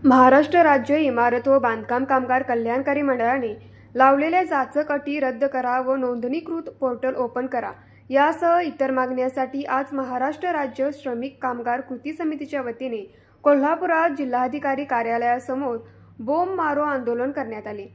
महाराष्ट्र राज्य इमारत व बांधकाम कामगार कल्याणकारी मंडळाने लावलेल्या जाचक अटी रद्द करा व नोंदणीकृत पोर्टल ओपन करा यासह इतर मागण्यांसाठी आज महाराष्ट्र राज्य श्रमिक कामगार कृती समितीच्या वतीने कोल्हापुरात जिल्हाधिकारी कार्यालयासमोर बोंब मारो आंदोलन करण्यात आले।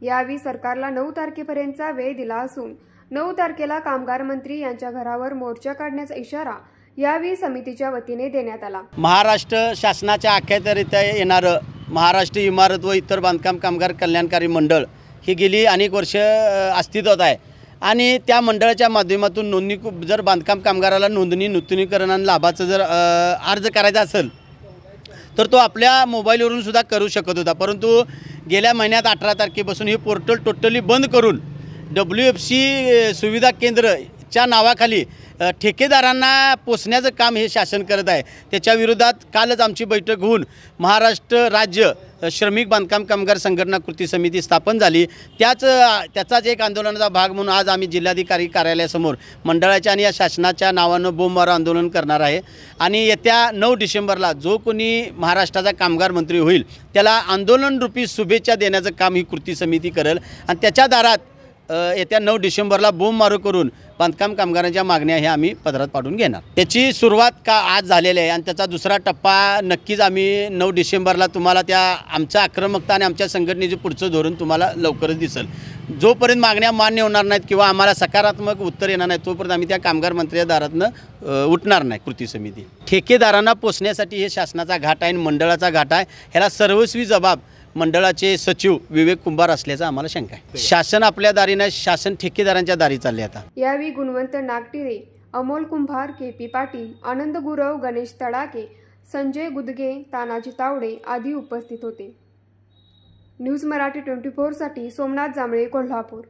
यावेळी सरकारला 9 तारखेपर्यंतचा वेळ दिला असून 9 तारखेला कामगार मंत्री यांच्या घरावर मोर्चा काढण्याचा इशारा यावेळी समितीच्या वतीने देण्यात आला। महाराष्ट्र शासनाच्या अखत्यारीत येणारं महाराष्ट्र इमारत व इतर बांधकाम कामगार कल्याणकारी मंडळ ही गेली अनेक वर्ष अस्तित्वात आहे आणि त्या मंडळाच्या माध्यमातून नोंदणी जर बांधकाम कामगाराला नूतनीकरण आणि लाभाचा जर अर्ज करायचा असेल तर तो आपल्या मोबाईलवरून सुद्धा करू शकत होता, परंतु गेल्या महिन्यात 18 तारखेपासून हे पोर्टल टोटली बंद करून WFC सुविधा केंद्रच्या नावाखाली ठेकेदारांना पोचण्याचं काम हे शासन करत आहे। त्याच्या विरोधात कालच आमची बैठक होऊन महाराष्ट्र राज्य श्रमिक बांधकाम कामगार संघटना कृती समिती स्थापन झाली। त्याचाच एक आंदोलनाचा भाग म्हणून आज आम्ही जिल्हाधिकारी कार्यालयासमोर मंडळाच्या आणि या शासनाच्या नावानं बोंब मारो आंदोलन करणार आहे आणि येत्या 9 डिसेंबरला जो कोणी महाराष्ट्राचा कामगार मंत्री होईल त्याला आंदोलन रूपी शुभेच्छा देण्याचं काम ही कृती समिती करेल आणि त्याच्या दारात येत्या 9 डिसेंबरला बोंब मारो करून बांधकाम कामगारांच्या मागण्या हे आम्ही पदरात पाडून घेणार। त्याची सुरुवात आज झालेली आहे आणि त्याचा दुसरा टप्पा नक्कीच आम्ही 9 डिसेंबरला तुम्हाला त्या आमच्या आक्रमकता आणि आमच्या संघटनेचे पुढचं धोरण तुम्हाला लवकरच दिसेल। जोपर्यंत मागण्या मान्य होणार नाहीत किंवा आम्हाला सकारात्मक उत्तर येणार नाही तोपर्यंत आम्ही त्या कामगार मंत्र्याच्या दारातनं उठणार नाही। कृती समिती ठेकेदारांना पोचण्यासाठी हे शासनाचा घाट आहे आणि मंडळाचा घाट आहे, ह्याला सर्वस्वी जबाब मंडळाचे सचिव विवेक कुंभार असल्याचा आम्हाला शंका आहे। शासन आपल्या दारी नाही, शासन ठेकेदारांच्या दारी चालले आता। यावेळी गुणवंत नागटिरे, अमोल कुंभार, KP पाटील, आनंद गुरव, गणेश तडाके, संजय गुदगे, तानाजी तावडे आदी उपस्थित होते। न्यूज मराठी 24 साठी सोमनाथ जांभळे, कोल्हापूर।